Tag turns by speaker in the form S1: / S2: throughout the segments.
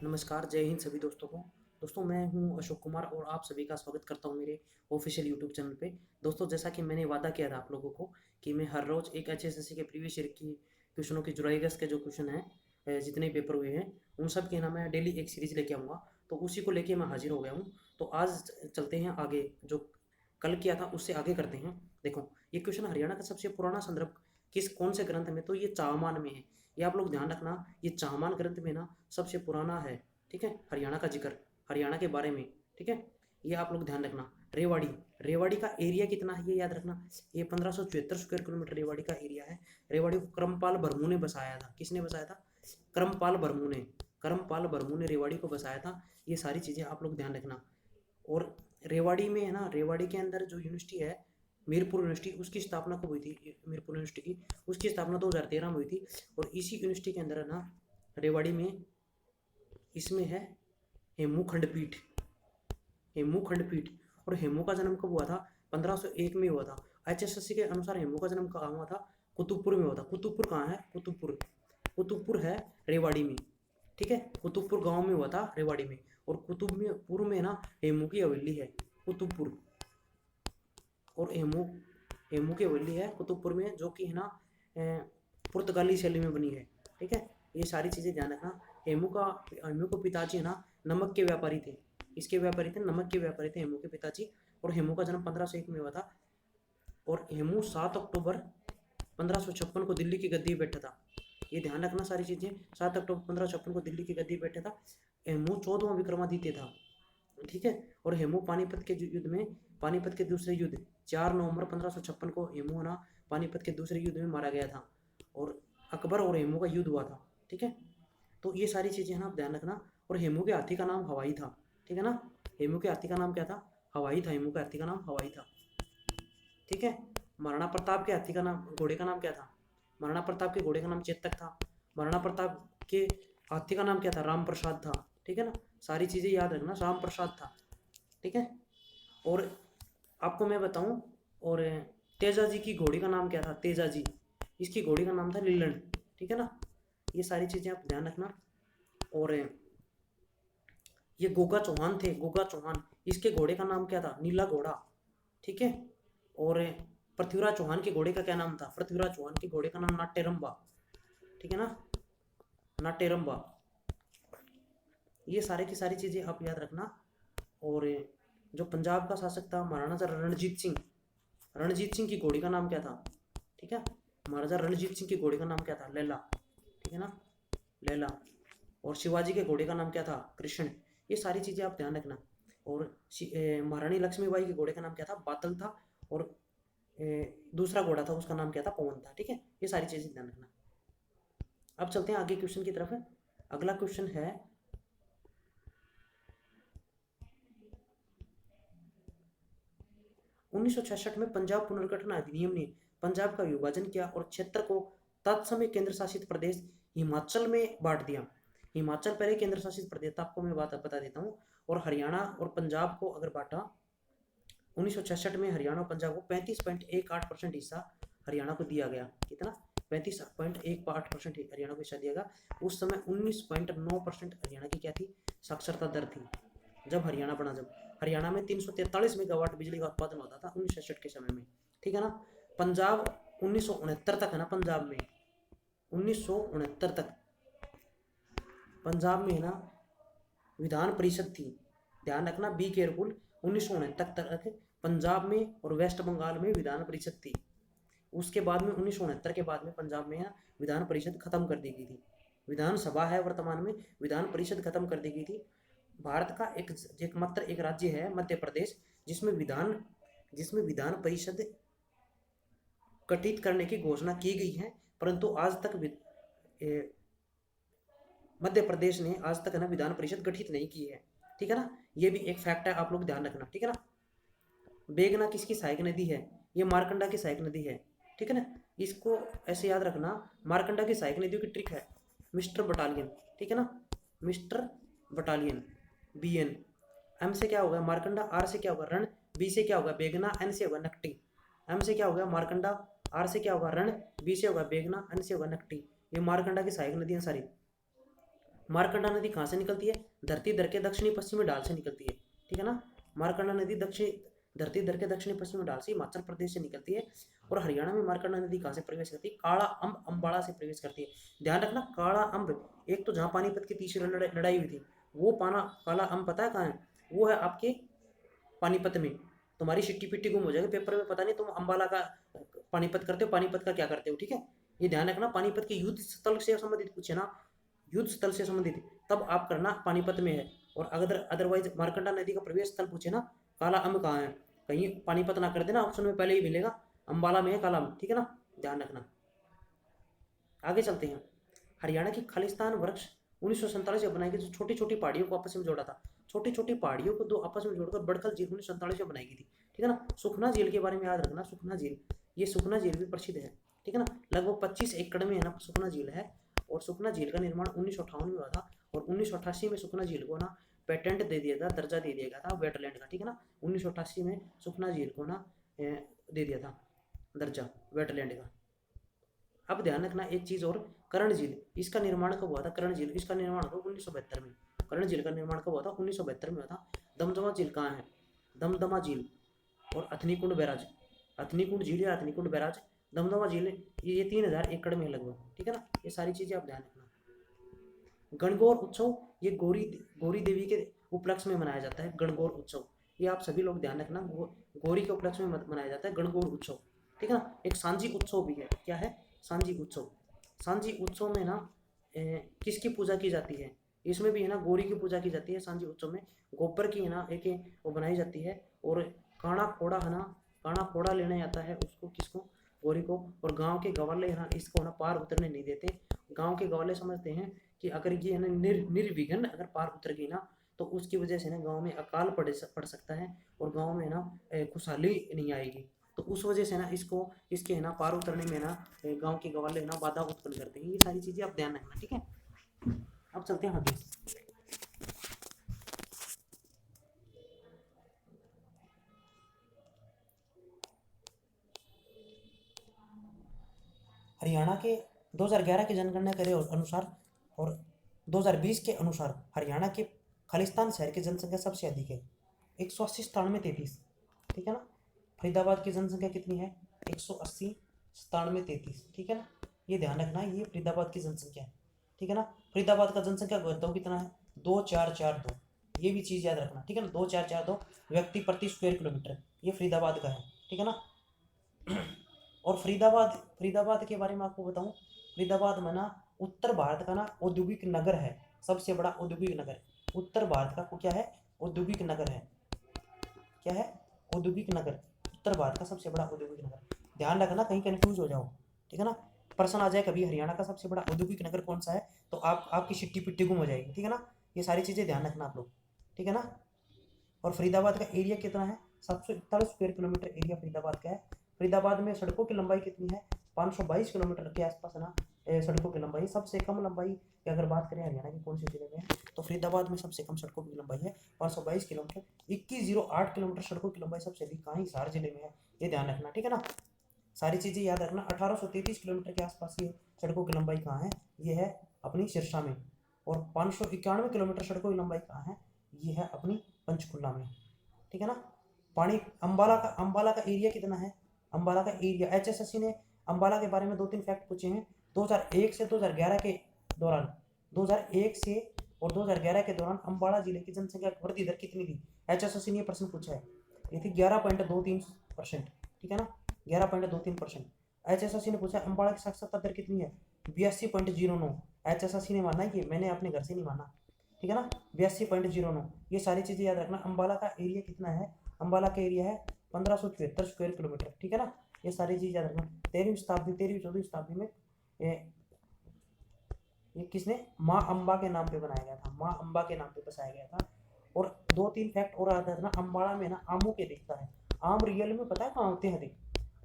S1: नमस्कार, जय हिंद सभी दोस्तों को। दोस्तों मैं हूं अशोक कुमार और आप सभी का स्वागत करता हूं मेरे ऑफिशियल यूट्यूब चैनल पे। दोस्तों जैसा कि मैंने वादा किया था आप लोगों को कि मैं हर रोज़ एक एचएसएससी के प्रीवियस ईयर की क्वेश्चनों की जुलाई अगस्त के जो क्वेश्चन हैं, जितने पेपर हुए हैं उन सब के ना मैं डेली एक सीरीज लेके आऊँगा। तो उसी को लेके मैं हाजिर हो गया हूँ। तो आज चलते हैं आगे, जो कल किया था उससे आगे करते हैं। देखो, ये क्वेश्चन हरियाणा का सबसे पुराना संदर्भ किस कौन से ग्रंथ में, तो ये चाहमान में है। ये आप लोग ध्यान रखना, ये चाहमान ग्रंथ में ना सबसे पुराना है। ठीक है, हरियाणा का जिक्र, हरियाणा के बारे में। ठीक है, ये आप लोग ध्यान रखना। रेवाड़ी, रेवाड़ी का एरिया कितना है ये याद रखना। ये 1574 स्क्वायर किलोमीटर रेवाड़ी का एरिया है। रेवाड़ी को क्रमपाल भरमू ने बसाया था। किसने बसाया था? क्रमपाल भरमू ने। क्रमपाल भरमू ने रेवाड़ी को बसाया था। ये सारी चीज़ें आप लोग ध्यान रखना। और रेवाड़ी में है ना, रेवाड़ी के अंदर जो यूनिवर्सिटी है, मीरपुर यूनिवर्सिटी, उसकी स्थापना कब हुई थी? मीरपुर यूनिवर्सिटी की उसकी स्थापना 2013 में हुई थी। और इसी यूनिवर्सिटी के अंदर है ना, रेवाड़ी में, इसमें है हेमू खंडपीठ। हेमू खंडपीठ। और हेमू का जन्म कब हुआ था? 1501 में हुआ था। एचएसएससी के अनुसार हेमू का जन्म कहाँ हुआ था? कुतुबपुर में हुआ था। कुतुबपुर कहाँ है? कुतुबपुर, कुतुबपुर है रेवाड़ी में। ठीक है, कुतुबपुर गांव में हुआ था, रेवाड़ी में। और कुतुबपुर में ना हेमू की हवेली है, कुतुबपुर। और हेमू, हेमू की हवेली है कुतुबपुर में, जो कि है ना पुर्तगाली शैली में बनी है। ठीक है, ये सारी चीज़ें ध्यान रखना। हेमू को पिताजी है ना नमक के व्यापारी थे। इसके व्यापारी थे, नमक के व्यापारी थे हेमू के पिताजी। और हेमू का जन्म 1501 में हुआ था। और हेमू 7 अक्टूबर 1556 को दिल्ली की गद्दी पे बैठा था। ये ध्यान रखना सारी चीज़ें। 7 अक्टूबर 1556 को दिल्ली की गद्दी पे बैठा था। हेमू 14वां विक्रमादित्य था। ठीक है, और हेमू पानीपत के युद्ध में, पानीपत के दूसरे युद्ध 4 नवंबर 1556 को हेमू ना पानीपत के दूसरे युद्ध में मारा गया था। और अकबर और हेमू का युद्ध हुआ था। ठीक है, तो ये सारी चीज़ें हैं ना, आप ध्यान रखना। और हेमू के हाथी का नाम हवाई था। ठीक है ना, हेमू के हाथी का नाम क्या था? हवाई था। हेमू के हाथी का नाम हवाई था। ठीक है, महाराणा प्रताप के हाथी का नाम, घोड़े का नाम क्या था? महाराणा प्रताप के घोड़े का नाम चेतक था। महाराणा प्रताप के हाथी का नाम क्या था? राम प्रसाद था। ठीक है ना, सारी चीज़ें याद रखना, राम प्रसाद था। ठीक है, और आपको मैं बताऊं, और तेजा जी की घोड़ी का नाम क्या था? तेजा जी, इसकी घोड़ी का नाम था लीलन। ठीक है ना, ये सारी चीज़ें आप ध्यान रखना। और ये गोगा चौहान थे, गोगा चौहान, इसके घोड़े का नाम क्या था? नीला घोड़ा। ठीक है, और पृथ्वीराज चौहान के घोड़े का क्या नाम था? पृथ्वीराज चौहान के घोड़े का नाम नाट्यरंबा। ठीक है ना, नाट्यरंबा। ये सारे की सारी चीज़ें आप याद रखना। और जो पंजाब का शासक था महाराणा रणजीत सिंह, रणजीत सिंह की घोड़ी का नाम क्या था? ठीक है, महाराजा रणजीत सिंह की घोड़ी का नाम क्या था? लैला। ठीक है ना, लैला। और शिवाजी के घोड़े का नाम क्या था? कृष्ण। ये सारी चीज़ें आप ध्यान रखना। और महारानी लक्ष्मीबाई के घोड़े का नाम क्या था? बादल था। और दूसरा घोड़ा था, उसका नाम क्या था? पवन था। ठीक है, ये सारी चीज़ें ध्यान रखना। अब चलते हैं आगे क्वेश्चन की तरफ। अगला क्वेश्चन है, 1966 में पंजाब पुनर्गठन अधिनियम ने पंजाब का विभाजन किया और क्षेत्र को तत्समय केंद्र शासित प्रदेश हिमाचल में बांट दिया। हिमाचल पहले केंद्र शासित प्रदेश था, आपको मैं बात बता देता हूँ। और हरियाणा और पंजाब को अगर बांटा 1966 में, हरियाणा और पंजाब को 35.18% हिस्सा हरियाणा को दिया गया। कितना? 35.18% हरियाणा को हिस्सा दिया गया। उस समय 19.9% हरियाणा की क्या थी? साक्षरता दर थी, जब हरियाणा बना। जब हरियाणा में 343 मेगावाट बिजली का उत्पादन होता था 1966 के समय में। ठीक है ना, पंजाब 1969 तक है ना, पंजाब में 1969 तक पंजाब में है ना विधान परिषद थी। ध्यान रखना, बी केयरफुल। 1969 तक पंजाब में और वेस्ट बंगाल में विधान परिषद थी। उसके बाद में 1969 के बाद में पंजाब में है विधान परिषद खत्म कर दी गई थी। विधानसभा है वर्तमान में, विधान परिषद खत्म कर दी गई थी। भारत का एकमात्र एक राज्य है मध्य प्रदेश, जिसमें विधान परिषद गठित करने की घोषणा की गई है। परंतु आज तक मध्य प्रदेश ने आज तक है ना विधान परिषद गठित नहीं की है। ठीक है ना, ये भी एक फैक्ट है, आप लोग ध्यान रखना। ठीक है ना, बेगना किसकी सहायक नदी है? ये मारकंडा की सहायक नदी है। ठीक है ना, इसको ऐसे याद रखना, मारकंडा की सहायक नदियों की ट्रिक है मिस्टर बटालियन। ठीक है ना, mister battalion, B N. M से क्या होगा? मारकंडा। आर से क्या होगा? रण। बी से क्या होगा? बेगना। एन से होगा नकटी। एम से क्या होगा? मारकंडा। आर से क्या होगा? रण। बी से होगा बेगना। एन से होगा नकटी। ये मारकंडा की सहायक नदियां सारी। मारकंडा नदी कहाँ से निकलती है? धरती धर के दक्षिणी पश्चिमी ढाल से निकलती है, ठीक है ना। मारकंडा नदी धरती धर के दक्षिणी पश्चिमी ढाल से हिमाचल प्रदेश से निकलती है। और हरियाणा में मारकंडा नदी कहाँ से प्रवेश करती है? काला अम्ब अम्बाड़ा से प्रवेश करती है। ध्यान रखना, काला अम्ब, एक तो जहाँ पानीपत की तीसरी लड़ाई हुई थी, वो पाना काला अम्ब पता है कहाँ है? वो है आपके पानीपत में। तुम्हारी शिट्टी पिट्टी गुम हो जाएगी पेपर में, पता नहीं तुम अम्बाला का पानीपत करते हो, पानीपत का क्या करते हो, ठीक है। ये ध्यान रखना, पानीपत के युद्ध स्थल से संबंधित पूछे ना, युद्ध स्थल से संबंधित, तब आप करना पानीपत में है। और अगर अदरवाइज मारकंडा नदी का प्रवेश स्थल पूछे ना, काला अम्ब कहाँ है, कहीं पानीपत ना कर देना, ऑप्शन में पहले ही मिलेगा अम्बाला में है काला अम्ब, ठीक है ना, ध्यान रखना। आगे चलते हैं। हरियाणा की खालिस्तान वृक्ष 1947 में बनाई गई, जो छोटी छोटी पहाड़ियों को आपस में जोड़ा था। छोटी छोटी पहाड़ियों को दो आपस में जोड़कर बड़कल झील 1947 में बनाई गई थी, ठीक है ना। सुखना झील के बारे में याद रखना, सुखना झील, ये सुखना झील भी प्रसिद्ध है, ठीक है ना। लगभग 25 एकड़ में है ना सुखना झील है। और सुखना झील का निर्माण 1958 में हुआ था। और 1988 में सुखना झील को ना पेटेंट दे दिया था, दर्जा दे दिया गया था वेटलैंड का, ठीक है ना। 1988 में सुखना झील को ना दे दिया था दर्जा वेटलैंड का। अब ध्यान रखना एक चीज और, कर्ण झील, इसका निर्माण कब हुआ था? कर्ण झील, इसका निर्माण हुआ 1972 में। कर्ण झील का निर्माण कब हुआ था? 1972 में हुआ था। दमदमा झील कहाँ है? दमदमा झील और अथनीकुंड बैराज, अथनीकुंड झील या अथनीकुंड बैराज, दमदमा झील, ये 3000 एकड़ में लगभग, ठीक है ना। ये सारी चीजें आप ध्यान रखना। गणगौर उत्सव, ये गौरी गौरी देवी के उपलक्ष्य में मनाया जाता है, गणगौर उत्सव, ये आप सभी लोग ध्यान रखना, गौरी के उपलक्ष्य में मनाया जाता है गणगौर उत्सव, ठीक है ना। एक सांझी उत्सव भी है, क्या है? सांझी उत्सव। सांझी उत्सव में ना किसकी पूजा की जाती है? इसमें भी है ना गौरी की पूजा की जाती है। सांझी उत्सव में गोबर की है ना एक वो बनाई जाती है। और काना फोड़ा है ना, काना फोड़ा लेने आता है उसको, किसको? गौरी को। और गांव के गवाले है ना इसको ना पार उतरने नहीं देते। गांव के गवाले समझते हैं कि अगर ये है ना निर्विघ्न अगर पार उतर गई ना, तो उसकी वजह से ना गांव में अकाल पड़ सकता है और गांव में ना खुशहाली नहीं आएगी। तो उस वजह से ना इसको इसके है ना पार उतरने में ना गांव के गवाले है ना बाधा उत्पन्न करते हैं। ये सारी चीजें आप ध्यान रखना, ठीक है। अब चलते हैं आगे। हरियाणा के 2011 की जनगणना के अनुसार और 2020 के अनुसार हरियाणा के खालिस्तान शहर की जनसंख्या सबसे अधिक है, 180 97 33, ठीक है ना। फरीदाबाद की जनसंख्या कितनी है? 180 97 33, ठीक है ना। ये ध्यान रखना, ये फरीदाबाद की जनसंख्या है, ठीक है ना। फरीदाबाद का जनसंख्या घनत्व कितना है? 2442, ये भी चीज़ याद रखना, ठीक है ना। 2442 व्यक्ति प्रति स्क्वायर किलोमीटर, ये फरीदाबाद का है, ठीक है ना। और फरीदाबाद के बारे में आपको बताऊं, फरीदाबाद में ना उत्तर भारत का ना औद्योगिक नगर है, सबसे बड़ा औद्योगिक नगर। उत्तर भारत का क्या है? औद्योगिक नगर है, क्या है? औद्योगिक नगर, उत्तर भारत का सबसे बड़ा औद्योगिक नगर। ध्यान रखना कहीं कंफ्यूज हो जाओ, ठीक है ना। प्रश्न आ जाए कभी हरियाणा का सबसे बड़ा औद्योगिक नगर कौन सा है, तो आपकी शिट्टी पिट्टी गुम हो जाएगी, ठीक है ना। ये सारी चीजें ध्यान रखना आप लोग, ठीक है ना। और फरीदाबाद का एरिया कितना है? 741 स्क्वायर किलोमीटर एरिया फरीदाबाद का है। फरीदाबाद में सड़कों की लंबाई कितनी है? 522 किलोमीटर के आसपास है ना सड़कों की लंबाई। सबसे कम लंबाई की अगर बात करें हरियाणा के कौन से जिले में है, तो फरीदाबाद में सबसे कम सड़कों की लंबाई है 522 किलोमीटर। 2108 किलोमीटर सड़कों की लंबाई सबसे अधिक कहाँ? हिसार जिले में है, ये ध्यान रखना, ठीक है ना। सारी चीज़ें याद रखना। 1833 किलोमीटर के आसपास ये सड़कों की लंबाई कहाँ है? ये है अपनी सिरसा में। और 591 किलोमीटर सड़कों की लंबाई कहाँ है? ये है अपनी पंचकुला में, ठीक है ना। पानी अंबाला का एरिया कितना है? अंबाला का एरिया, एचएसएससी ने अंबाला के बारे में 2-3 फैक्ट पूछे हैं। 2001 से 2011 के दौरान, 2001 से और 2011 के दौरान अंबाला जिले की जनसंख्या वृद्धि दर कितनी थी? एचएसएससी ने प्रश्न पूछा है, ये थी 11.23%, ठीक है ना, 11.23%। एचएसएससी ने पूछा अंबाला की साक्षरता दर कितनी है? 82.09। एचएसएससी ने माना, ये मैंने अपने घर से नहीं माना, ठीक है ना, 82.09। ये सारी चीज़ें याद रखना। अंबाला का एरिया कितना है? अंबाला का एरिया है 1574 स्क्वायर किलोमीटर, ठीक है ना। ये सारी चीज़ याद रखना। 13वीं 14वीं शताब्दी में ये किसने? माँ अम्बा के नाम पे बनाया गया था, माँ अम्बा के नाम पे बसाया गया था। और 2-3 फैक्ट और आता है ना, अम्बाड़ा में ना आमों के दिखता है। आम रियल में पता है कहाँ होते हैं अधिक?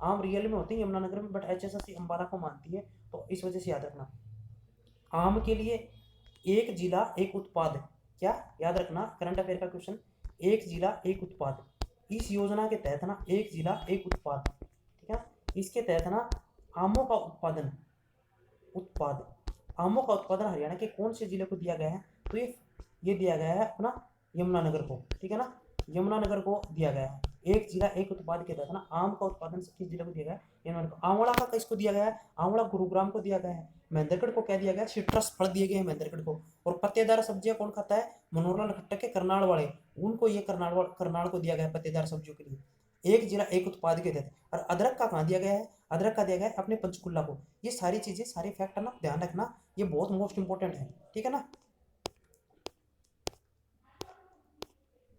S1: आम रियल में होते हैं यमुनानगर में, बट एचएसएससी अम्बाड़ा को मानती है, तो इस वजह से याद रखना। आम के लिए एक जिला एक उत्पाद, क्या याद रखना, करंट अफेयर का क्वेश्चन, एक जिला एक उत्पाद। इस योजना के तहत ना एक जिला एक उत्पाद, ठीक है, इसके तहत ना आमों का उत्पाद आमों का उत्पादन हरियाणा के कौन से जिले को दिया गया है? तो ये दिया गया है अपना यमुनानगर को, ठीक है ना, यमुनानगर को दिया गया है। एक जिला एक उत्पाद के तहत ना आम का उत्पादन किस जिले को दिया गया है? यमुनानगर को। आंवला का किसको दिया गया है? आंवला गुरुग्राम को दिया गया है। महेंद्रगढ़ को क्या दिया गया? सिट्रस फल दिए गए हैं महेंद्रगढ़ को। और पत्तेदार सब्जियां कौन खाता है? मनोहरलाल खट्टर के करनाल वाले, उनको ये करनाल को दिया गया है पत्तेदार सब्जियों के लिए। एक जिला एक उत्पाद के तहत। और अदरक का कहाँ दिया गया है? अदरक का दिया गया है अपने पंचकुला को। ये सारी चीजें, सारे फैक्ट है ना, ध्यान रखना, ये बहुत मोस्ट इंपॉर्टेंट है, ठीक है ना।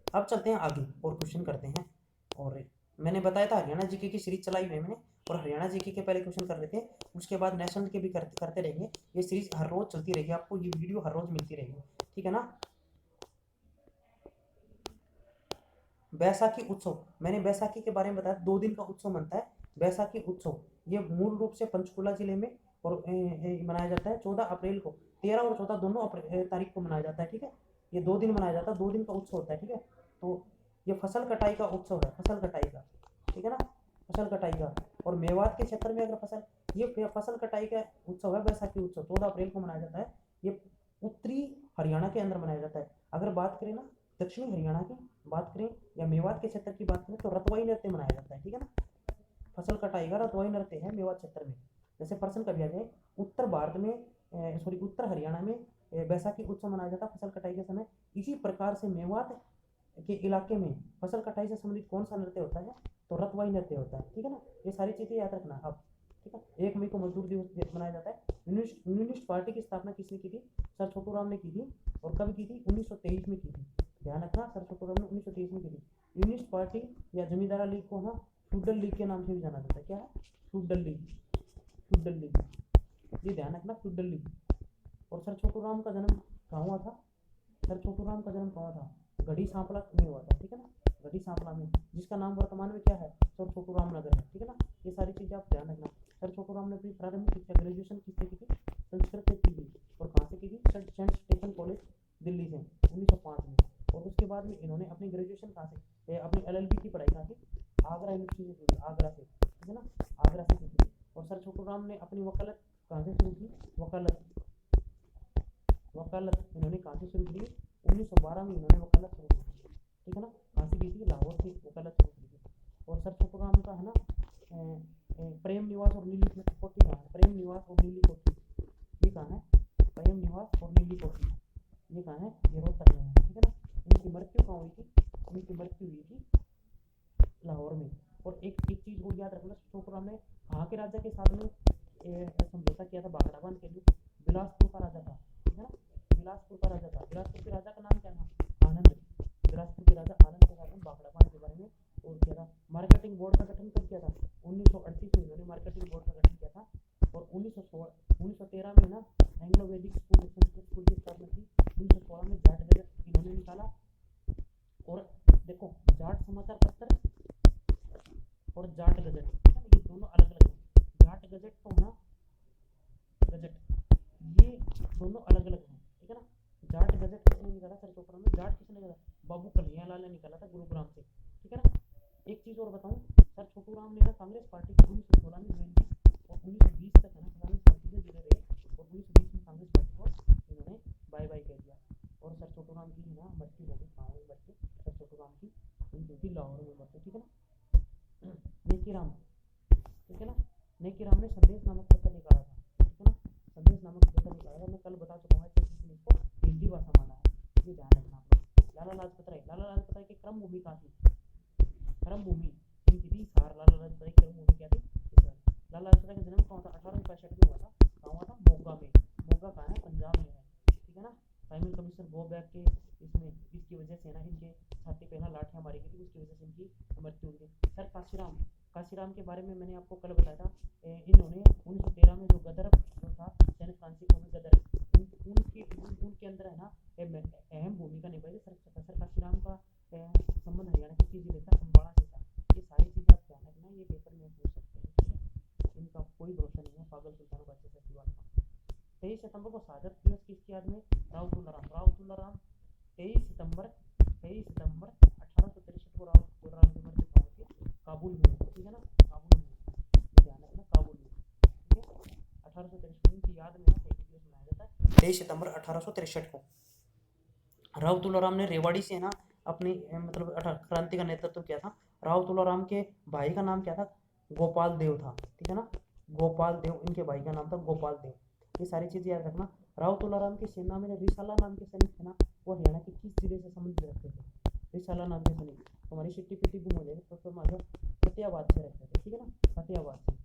S1: अब चलते हैं आगे और क्वेश्चन करते हैं। और मैंने बताया था हरियाणा जीके की सीरीज चलाई हुई है मैंने, और हरियाणा जीके के पहले क्वेश्चन कर लेते हैं, उसके बाद नेशनल के भी करते रहेंगे। ये सीरीज हर रोज चलती रहेगी, आपको ये वीडियो हर रोज मिलती रहेगी, ठीक है ना। बैसाखी उत्सव, मैंने बैसाखी के बारे में बताया, 2 दिन का उत्सव मनता है बैसाखी उत्सव। ये मूल रूप से पंचकुला जिले में और मनाया जाता है 14 अप्रैल को। 13 और 14 दोनों तारीख को मनाया जाता है, ठीक है। ये 2 दिन मनाया जाता है, 2 दिन का उत्सव होता है, ठीक है। तो ये फसल कटाई का उत्सव है, फसल कटाई का, ठीक है ना, फसल कटाई का। और मेवात के क्षेत्र में अगर ये फसल कटाई का उत्सव है बैसाखी उत्सव, 14 अप्रैल को मनाया जाता है। ये उत्तरी हरियाणा के अंदर मनाया जाता है। अगर बात करें ना दक्षिणी हरियाणा की बात करें या मेवात के क्षेत्र की बात करें तो रतवाई नृत्य मनाया जाता है, ठीक है ना। फसल कटाई का रतवाई नृत्य है मेवात क्षेत्र में। जैसे प्रश्न कभी आ जाए, उत्तर भारत में उत्तर हरियाणा में बैसाखी उत्सव मनाया जाता है फसल कटाई के समय। इसी प्रकार से मेवात के इलाके में फसल कटाई से संबंधित कौन सा नृत्य होता है? तो रतवाई नृत्य होता है, ठीक है ना। ये सारी चीजें याद रखना अब, ठीक है। 1 मई को मजदूर दिवस मनाया जाता है। कम्युनिस्ट पार्टी की स्थापना किसने की थी? सर छोटू राम ने की थी। और कब की थी? 1923 में की थी, ध्यान रखना, सर छोटू राम ने 1923 में की थी। कम्युनिस्ट पार्टी या जमींदारा लीग को ना फ्यूडल लीग के नाम से भी जाना जाता है। क्या है? फ्यूडल लीग, फ्यूडल लीग, ये ध्यान रखना, फ्यूडल लीग। और सर छोटू राम का जन्म कहाँ हुआ था? सर छोटू राम का जन्म कहाँ था? गढ़ी सांपला में हुआ था, ठीक है ना, गढ़ी सांपला में, जिसका नाम वर्तमान में क्या है? सर छोटू राम नगर है, ठीक है ना। ये सारी चीजें आप ध्यान रखना। सर छोटू राम ने अपनी प्रारंभिक शिक्षा ग्रेजुएशन किससे की थी? संस्कृत से की थी। और कहाँ से की थी? सेंट स्टेफन कॉलेज दिल्ली से 1905 में। और उसके बाद में इन्होंने अपनी ग्रेजुएशन कहाँ से, अपनी LLB की पढ़ाई कहाँ से? आगरा यूनिवर्सिटी से की थी, आगरा से, ठीक है ना, आगरा से की थी। और सर छोटू राम ने अपनी वकालत कहाँ से शुरू की? वकालत, वकालत इन्होंने कहाँ से शुरू की? 1912 में इन्होंने वकालत शुरू की थी, ठीक है ना। कहाँ से की थी? लाहौर से वकालत शुरू की थी। और सर छोटू राम का है ना प्रेम निवास और नीली कोठी कहाँ है? प्रेम निवास और नीली कोठी, ये कहाँ है? प्रेम निवास और नीली कोठी, ये कहाँ है? ये रोहतक में है, ठीक है ना। इनकी मृत्यु कहाँ हुई थी? इनकी मृत्यु हुई थी लाहौर में। और एक एक चीज और याद रखना, छोटू राम ने कहाँ के राजा के साथ में समझौता किया था बागड़ा बांध के लिए? बिलासपुर का राजा था, ठीक है ना, बिलासपुर का राजा था। बिलासपुर के राजा का नाम क्या था? आनंद। बिलासपुर के राजा आनंद के साथ में बागड़ा बांध के बारे में और किया था। मार्केटिंग बोर्ड का गठन कब किया था? 1938 में इन्होंने मार्केटिंग बोर्ड का गठन किया था। और 1913 में ना एंग्लो वैदिक स्कूल, संस्कृत स्कूल की स्थापना की। 1916 में जाट गजट इन्होंने निकाला। और देखो, जाट समाचार पत्र और जाट गजट, ठीक है ना, ये दोनों अलग अलग हैं। जाट गजट तो ना, गजट, ये दोनों अलग अलग हैं, ठीक है ना। जाट गजट किसने निकाला? सर छोटू राम ने। जाट किसने निकाला? बाबू कन्हैयालाल ने निकाला था गुरुग्राम से, ठीक है ना। एक चीज और बताऊं, सर छोटू राम ने ना कांग्रेस पार्टी की 1916 में ज्वाइन की और 1920 तक है ना कांग्रेस पार्टी से जुड़े रहे। और 1920 में कांग्रेस पार्टी को इन्होंने बाय बाय कह दिया। और सर छोटू राम की है ना मृत्यु हो गई कहाँ हुई मृत्यु? सर छोटू राम की हुई थी लाहौर में मृत्यु, ठीक है ना। नेकी राम, ठीक है ना, नेकी राम ने संदेश नामक पत्र निकाला था, ठीक है ना, संदेश नामक पत्र निकाला था। मैं कल बता चुका हूँ किसने इसको हिंदी भाषा माना है, ये ध्यान रखना आप लोग। लाला लाजपत राय, लाला लाजपत राय की क्रम भूमि कहाँ थी? क्रम भूमि इनकी थी हिसार। लाला लाजपत राय की क्रम भूमि क्या थी? हिसार। लाला लाजपत राय का जन्म कहाँ था? 1865 में हुआ था। कहाँ हुआ था? मोगा में। मोगा कहाँ है? पंजाब में है, ठीक है ना। साइमन कमीशन गो बैक के इसमें, इसकी वजह से ना इनके छाती पे ना लाठियां मारी गई थी, उसकी वजह से इनकी मृत्यु हुई थी। सर काशीराम, काशीराम के बारे में मैंने आपको कल बताया था। इन्होंने 1913 में जो गदर जो था सैनिक फ्रांसिस में गदर, उनके अंदर है ना अहम भूमिका निभाई थी। सर काशीराम का संबंध हरियाणा की चीज रहता है अम्बाड़ा से था। ये सारी चीजें आप ध्यान रखना, ये पेपर में पूछ सकते हैं, ठीक है। इनका कोई भरोसा नहीं है पागल सुल्तान बादशाह सचिवाल का। 23 सितंबर को शहादत दिवस किसकी याद में? राव राम 23 सितंबर 1863 को राव राम की मृत्यु कहाँ हुई थी? काबुल में, ठीक है ना, काबुल में, ध्यान रखना, काबुल में, ठीक है। 1863 की याद में ना 23 दिवस मनाया जाता है। सितंबर 1863 को। राव तुलाराम ने रेवाड़ी से ना अपनी मतलब क्रांति का नेतृत्व किया था। राव तुलाराम के भाई का नाम क्या था? गोपाल देव था, ठीक है ना। गोपाल देव, इनके भाई का नाम था गोपाल देव। ये सारी चीज़ें याद रखना। राव तुलाराम की सेना में रिसाला नाम के सैनिक थे ना, वो हरियाणा के किस जिले से संबंधित रखते थे? रिसाला नाम के सैनिक, तुम्हारी सिट्टी पिट्टी गुम हो जाएगी तो फिर मान लो फतेहाबाद से रखते थे, ठीक है ना, फतेहाबाद से,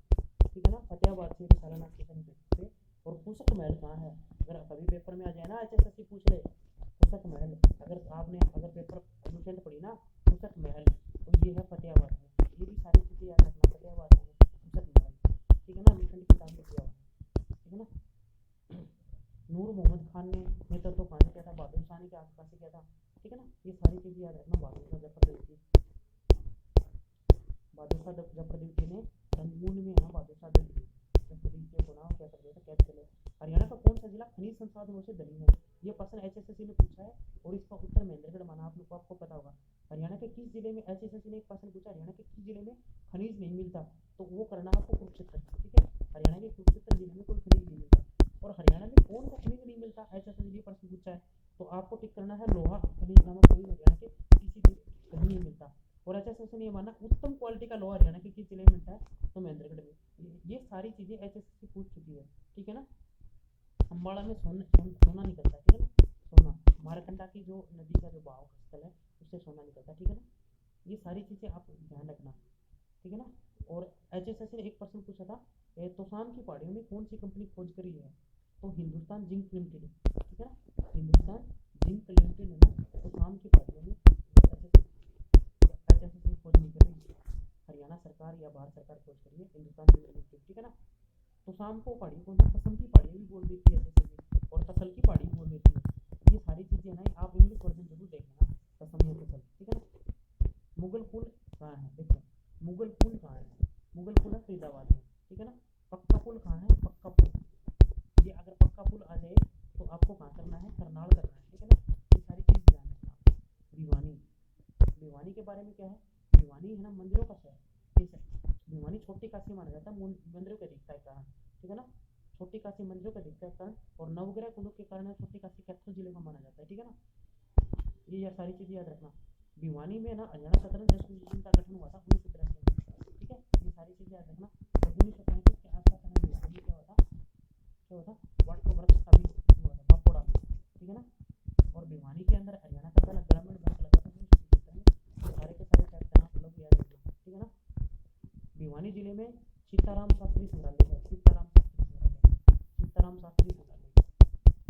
S1: ठीक है ना, फतेहाबाद से रिसाला नाम के सैनिक रखते थे। और पुस्तक महल कहाँ है? अगर कभी पेपर में आ जाए ना, HSSC पूछ ले पुस्तक महल, अगर पेपर एडमिशन पड़ी ना पुस्तक महल, तो ये है फतेहाबाद में। ये भी सारी चीज़ें याद रखना, फतेहाबाद में पुस्तक महल, ठीक है ना, मिशन की किताब में दिया हुआ है, ठीक है ना। नूर मोहम्मद खान ने नेतृत्व कहाँ से किया था? बहादुर शाह ने के आसपास से किया था, ठीक है ना। ये सारी चीज़ें याद रखना। बहादुर शाह जफर दिवसी, बहादुर शाह जफर दिवसी ने रंगून में है ना, बहादुर शाह जफर दिवसी को ना क्या कर दिया था? कैद कर लिया। हरियाणा का कौन सा जिला खनिज संसाधनों से धनी है? ये क्वेश्चन HSSC ने पूछा है और इसका उत्तर महेंद्रगढ़ माना। आप लोग को आपको पता होगा। हरियाणा के किस जिले में, HSSC ने एक क्वेश्चन पूछा, हरियाणा के किस जिले में खनिज नहीं मिलता? तो वो करना है आपको कुरुक्षेत्र, ठीक है। हरियाणा के कुरुक्षेत्र जिले में कोई खनिज नहीं मिलता। और हरियाणा में कौन सा खनिज नहीं मिलता? HSSC ने प्रश्न पूछा है, तो आपको टिक करना है लोहा खनिज नामक खनिज हरियाणा के किसी भी कहीं नहीं मिलता। और HSSC ने माना उत्तम क्वालिटी का लोहा हरियाणा के किस जिले में मिलता है? तो महेंद्रगढ़ में। ये सारी चीजें HSSC पूछ चुकी है, ठीक है ना। अम्बाड़ा में सोना निकलता है, ठीक है ना, सोना। मारकंडा की जो नदी का जो बहाव स्थल है उससे सोना निकलता है, ठीक है ना। ये सारी चीजें आप ध्यान रखना, ठीक है ना। और HSSC ने एक प्रश्न पूछा था, तोशाम की पहाड़ियों में कौन सी कंपनी खोज करी है? तो हिंदुस्तान जिंक लिमिटेड, ठीक है ना, हिंदुस्तान जिंक लिमिटेड है ना, तोशाम की पहाड़ियों में HSSC खोज नहीं कर रही, हरियाणा सरकार या भारत सरकार खोज करी है, हिंदुस्तान जिंक लिमिटेड, ठीक है ना। तो शाम को पहाड़ी को ना कसम की पहाड़ी भी बोल देती है HSSC, और तसल की पहाड़ी भी बोल देती है। ये सारी चीजें ना आप इंग्लिश वर्जन जरूर देखना, कसम या तसल, ठीक है ना। मुगल पुल कहाँ है? देखो मुगल पुल कहाँ है? मुगल पुल है फरीदाबाद में, ठीक है ना। पक्का पुल कहाँ है? पक्का पुल, ये अगर पक्का पुल आ जाए तो आपको कहाँ करना है? करनाल करना है, ठीक है ना। ये सारी चीज ध्यान रखना। भिवानी, भिवानी के बारे में क्या है? भिवानी है ना मंदिरों का शहर, ठीक है। भिवानी छोटी काशी माना जाता है मंदिरों के अधिकता के कारण, ठीक है ना। छोटी काशी मंदिरों के अधिकता के कारण और नवग्रह कुंडों के कारण छोटी काशी कैथल जिले में माना जाता है, ठीक है ना। ये सारी चीजें याद रखना। भिवानी में ना हरियाणा शतरंज एसोसिएशन का गठन हुआ था 1983 में, ठीक है। ये सारी चीजें याद रखना। और 1935 के आसपास में भिवानी में क्या हुआ था? क्या हुआ था? वाट का वृक्ष का भी हुआ था बापोड़ा में, ठीक है ना। और भिवानी के अंदर हरियाणा का पहला ग्रामीण बैंक लगा था 1975 में। सारे के सारे फैक्ट आप लोग याद रखना, ठीक है ना। भिवानी जिले में सीताराम शास्त्री संग्रहालय है, सीताराम शास्त्री संग्रहालय, सीताराम शास्त्री संग्रहालय।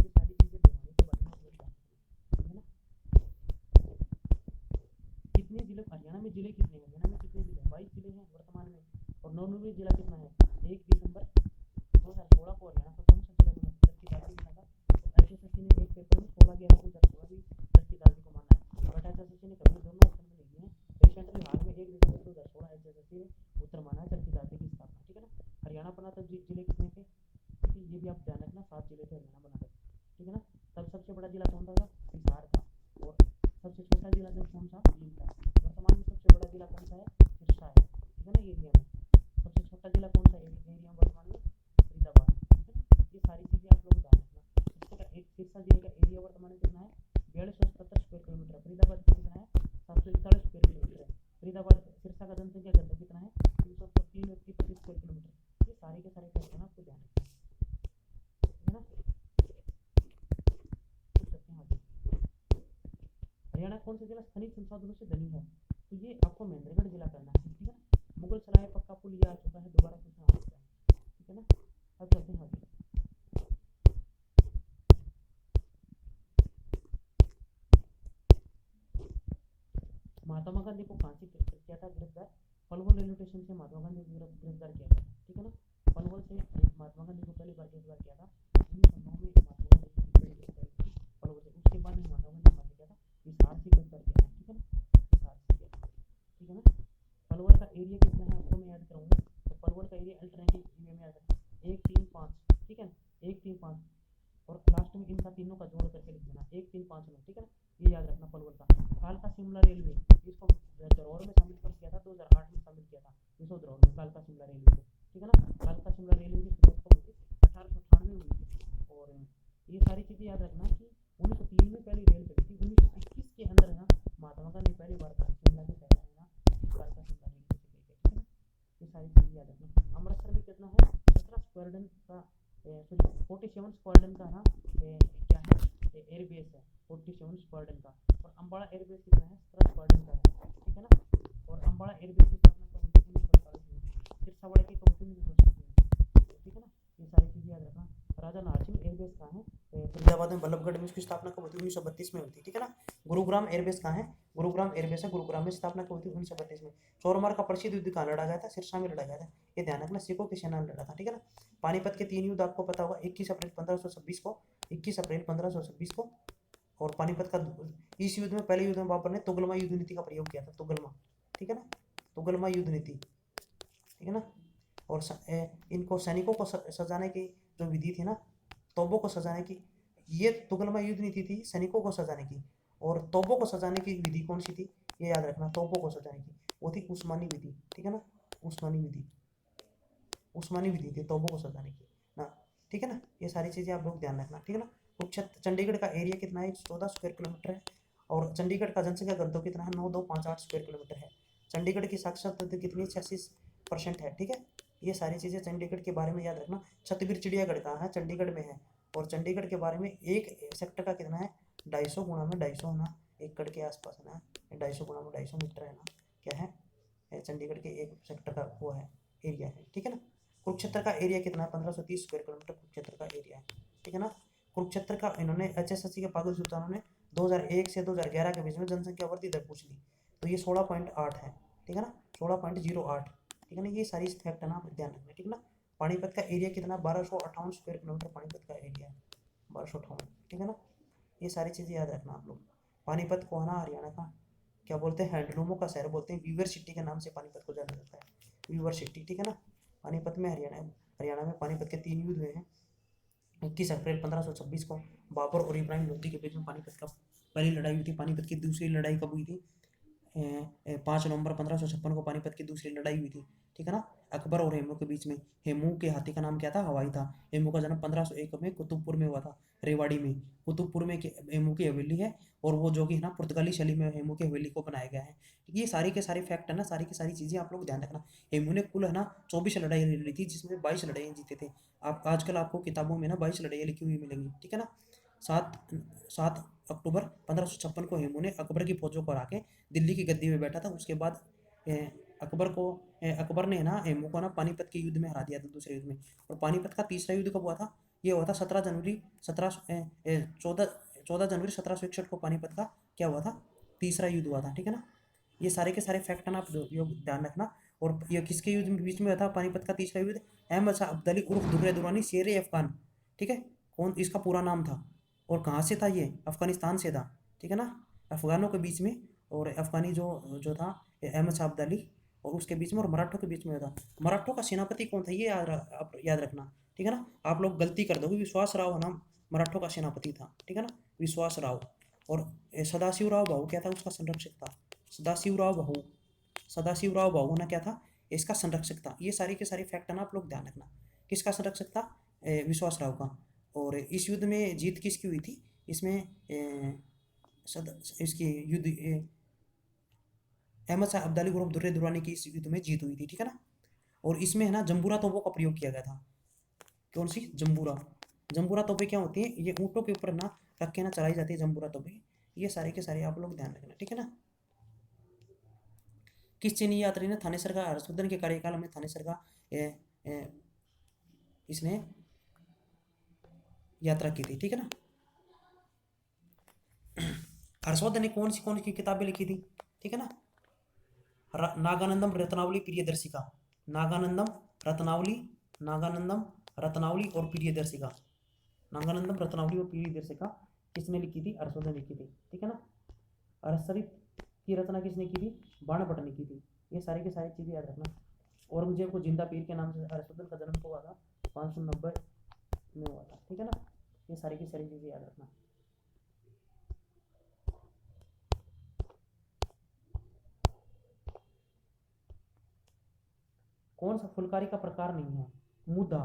S1: ये सारी चीजें भिवानी के बारे में आप लोग जानते हैं, ठीक है ना। कितने जिले हरियाणा में, जिले कितने हैं? हरियाणा में कितने जिले? 22 जिले हैं वर्तमान में। और 99 जिला कितना है? 1 दिसंबर 2016 को हरियाणा का कौन सा जिला बना? दृष्टि दादी बना था। तो HSSC ने एक पेपर में 16/11/2016 भी दृष्टि दादी को माना है, बट HSSC ने कभी दोनों ऑप्शन में नहीं दिए हैं। रिसेंटली हाल में 1 दिसंबर 2016 HSSC ने उत्तर माना है दृष्टि दादी की स्थापना, ठीक है ना। हरियाणा बना तब जिले कितने थे? ये भी आप ध्यान रखना, 7 जिले थे हरियाणा बना तब, ठीक है ना। तब सबसे बड़ा जिला कौन था? हिसार था। और सबसे छोटा जिला जब कौन सा? जींद था। वर्तमान में सबसे बड़ा जिला कौन सा है? सिरसा है, ठीक है ना, एरिया में। सबसे छोटा जिला कौन सा एरिया में वर्तमान में? फरीदाबाद, ठीक है ना। ये सारी चीजें आप लोग ध्यान रखना। एक सिरसा जिले का एरिया वर्तमान में कितना है? 4277 स्क्वायर किलोमीटर। फरीदाबाद का कितना है? 741 स्क्वायर किलोमीटर है। फरीदाबाद सिरसा का जनसंख्या घनत्व कितना है? 303 व्यक्ति प्रति स्क्वायर किलोमीटर। ये सारे के सारे फैक्ट है, आपको ध्यान रखना, ठीक है ना। हरियाणा कौन सा जिला खनिज संसाधनों से धनी है? तो ये आपको महेंद्रगढ़ जिला करना है, ठीक है ना। मुगल सराय पक्का पुल ये आ चुका है, दोबारा पूछना आ सकता है, ठीक है ना। अब चलते हैं आगे। महात्मा गांधी को फांसी किया था गिरफ्तार? पलवल रेलवे स्टेशन से महात्मा गांधी को गिरफ्तार किया था, ठीक है ना। पलवल से महात्मा गांधी को पहली बार गिरफ्तार किया था 1909 में। महात्मा गांधी की पहली गिरफ्तारी थी पलवल से। उसके बाद में महात्मा गांधी को फांसी किया था हिसार से गिरफ्तार किया था, ठीक है ना, हिसार से किया था, ठीक है ना। पलवल का एरिया कितना है आपको मैं याद कराऊंगा। तो पलवल का एरिया अल्टरनेटिव एरिया में याद रखना 135, ठीक है, 135। और लास्ट में इनका तीनों का जोड़ करके लिख देना 1359, ठीक है ना। ये याद रखना पलवल का। कालका शिमला रेलवे, इसको धरोहर में शामिल कब किया था? 2008 में शामिल किया था विश्व धरोहर में कालका शिमला रेलवे को, ठीक है ना। कालका शिमला रेलवे की शुरुआत कब हुई थी? 1898 में हुई थी। और ये सारी चीज़ें याद रखना कि 1903 में पहली रेल चली थी, 1921 के अंदर है ना महात्मा गांधी पहली बार शिमला के पहले है ना इस बार का शिमला रेल से गई थी, ठीक है ना। ये सारी चीज़ें याद रखना। अमृतसर में कितना है, 17 स्क्वायरडन का सॉरी 47 स्क्वायरडन का ना क्या है एयरबेस है, 47 स्क्वायरडन का। और अम्बाड़ा एयरबेस कितना है, 17 स्क्वायरडन का है, ठीक है ना। और अम्बाड़ा एयरबेस की स्थापना कब हुई थी, 1947 में। सिरसावाड़ा की कब हुई थी, 1947, ठीक है ना। ये सारी चीज़ें याद रखना। राजा नारसिंह एयरबेस कहाँ है, फरीदाबाद में बल्लभगढ़ में। इसकी स्थापना कब हुई थी, 1932 में हुई थी, ठीक है ना। गुरुग्राम एयरबेस कहाँ है, गुरुग्राम एयरबेस है, गुरुग्राम में स्थापना कब हुई थी, 1932 में। चौरमार का प्रसिद्ध युद्ध कहाँ लड़ा गया था, सिरसा में लड़ा गया था, ये ध्यान रखना, सिखों की सेना ने लड़ा था, ठीक है ना। पानीपत के 3 युद्ध आपको पता होगा, 21 अप्रैल 1526 को, 21 अप्रैल 1526 को। और पानीपत का इस युद्ध में, पहले युद्ध में बाबर ने तुगलमा युद्ध नीति का प्रयोग किया था, तुगलमा, ठीक है ना, तुगलमा युद्ध नीति, ठीक है ना। और इनको सैनिकों को सजाने की जो विधि थी ना, तोपों को सजाने की, ये तुगलमा युद्ध नीति थी सैनिकों को सजाने की। और तोपों को सजाने की विधि कौन सी थी, ये याद रखना, तोपों को सजाने की वो थी उस्मानी विधि, ठीक है ना, उस्मानी विधि, उस्मानी विधि थी तोपों को सजाने की ना, ठीक है ना। ये सारी चीज़ें आप लोग ध्यान रखना, ठीक है ना। कुरुक्षेत्र, चंडीगढ़ का एरिया कितना है, 14 स्क्वायर किलोमीटर है। और चंडीगढ़ का जनसंख्या घनत्व कितना है, 9258 स्क्वायर किलोमीटर है। चंडीगढ़ की साक्षरता दर कितनी है, 86% है, ठीक है। ये सारी चीज़ें चंडीगढ़ के बारे में याद रखना। छतबीर चिड़ियाघर कहाँ है, चंडीगढ़ में है। और चंडीगढ़ के बारे में एक सेक्टर का कितना है, 250 गुणा में 250 ना एकड़ के आसपास है ना, 250 गुणा में 250 मीटर है ना, क्या है चंडीगढ़ के एक सेक्टर का वो है, एरिया है, ठीक है ना। कुरुक्षेत्र का एरिया कितना है, 1530 स्क्वायर किलोमीटर कुरुक्षेत्र का एरिया है, ठीक है ना। कुरुक्षेत्र का इन्होंने HSSC के पागल सुल्तानों ने 2001 से 2011 के बीच में जनसंख्या वृद्धि दर पूछ ली, तो ये 16.8 है, ठीक है ना, 16.08, ठीक है ना। ये सारी फैक्ट है ना, आप ध्यान रखना, ठीक है ना। पानीपत का एरिया कितना, 1258 स्क्वायर किलोमीटर पानीपत का एरिया है, 1258, ठीक है ना। ये सारी चीज़ें याद रखना आप लोग। पानीपत को है ना हरियाणा का क्या बोलते हैं, हैंडलूमों का शहर बोलते हैं, वीवर सिटी के नाम से पानीपत को जाना जाता है, वीवर सिटी, ठीक है ना। पानीपत में हरियाणा में पानीपत के 3 युद्ध हुए हैं। 21 अप्रैल 1526 को बाबर और इब्राहिम लोधी के बीच में पानीपत का पहली लड़ाई हुई थी। पानीपत की दूसरी लड़ाई कब हुई थी, 5 नवंबर 1556 को पानीपत की दूसरी लड़ाई हुई थी, ठीक है ना, अकबर और हेमू के बीच में। हेमू के हाथी का नाम क्या था, हवाई था। हेमू का जन्म 1501 में कुतुबपुर में हुआ था, रेवाड़ी में। कुतुबपुर में हेमू की हवेली है, और वो जो कि है ना पुर्तगाली शैली में हेमू की हवेली को बनाया गया है। ये सारी के सारे फैक्ट है ना, सारी की सारी चीज़ें आप लोग ध्यान रखना। हेमू ने कुल है ना 24 लड़ाई लड़ी थी, जिसमें 22 लड़ाइयाँ जीते थे। आप आजकल आपको किताबों में ना 22 लड़ाइयाँ लिखी हुई मिलेंगी, ठीक है ना। 7 अक्टूबर 1556 को हेमू ने अकबर की फौजों को हरा के दिल्ली की गद्दी में बैठा था। उसके बाद अकबर ने ना हेमू को ना पानीपत के युद्ध में हरा दिया था, दूसरे युद्ध में। और पानीपत का तीसरा युद्ध कब हुआ था, ये हुआ था 14 जनवरी 1761 को पानीपत का क्या हुआ था, तीसरा युद्ध हुआ था, ठीक है ना। ये सारे के सारे फैक्ट है ना, आप ध्यान रखना। और ये किसके युद्ध में बीच में हुआ था पानीपत का तीसरा युद्ध, अहमद शाह अब्दाली उर्फ दुर्रे दुरानी शेर अफगान, ठीक है, कौन इसका पूरा नाम था। और कहाँ से था ये, अफगानिस्तान से था, ठीक है ना, अफगानों के बीच में। और अफगानी जो जो था अहमद शाह अब्दाली, और उसके बीच में और मराठों के बीच में था। मराठों का सेनापति कौन था, ये आप याद रखना, ठीक है ना। आप लोग गलती कर दोगे, विश्वास राव नाम मराठों का सेनापति था, ठीक है ना, विश्वास राव। और सदाशिव राव भाऊ क्या था, उसका संरक्षक था। सदाशिव राव भाऊ, सदाशिव राव भाऊ ना क्या था, इसका संरक्षक था। ये सारी के सारी फैक्ट है ना, आप लोग ध्यान रखना। किसका संरक्षक था, विश्वास राव का। और इस युद्ध में जीत किसकी हुई थी, इसमें इसकी युद्ध अहमद शाह अब्दाली ग्रुप दुर्रे दुरानी की इस युद्ध में जीत हुई थी, ठीक है ना। और इसमें है ना जंबूरा तोपों का प्रयोग किया गया था। कौन सी, जंबूरा। जंबूरा तोपें क्या होती हैं, ये ऊँटों के ऊपर ना रख के ना चलाई जाती है जंबूरा तोपें। ये सारे के सारे आप लोग ध्यान रखना, ठीक है ना। किस चीनी यात्री ने थानेसर का, हर्षवर्धन के कार्यकाल में थानेसर का इसने यात्रा की थी, ठीक है ना। हर्षवर्धन ने कौन सी किताबें लिखी थी, ठीक है ना। नागानंदम रत्नावली प्रियदर्शिका, नागानंदम रत्नावली, नागानंदम रत्नावली और प्रियदर्शिका, नागानंदम रत्नावली और प्रियदर्शिका किसने लिखी थी, हर्षवर्धन लिखी थी, ठीक है ना। हर्षचरित की रचना किसने की थी, बाणभट्ट ने की थी। ये सारी की सारी चीज़ें याद रखना। औरंगजेब को जिंदा पीर के नाम से हर्षवर्धन का जन्म हुआ था, 590 में हुआ था, ठीक है ना। ये सारी की सारी चीज़ें याद रखना। कौन सा फुलकारी का प्रकार नहीं है, मुद्दा,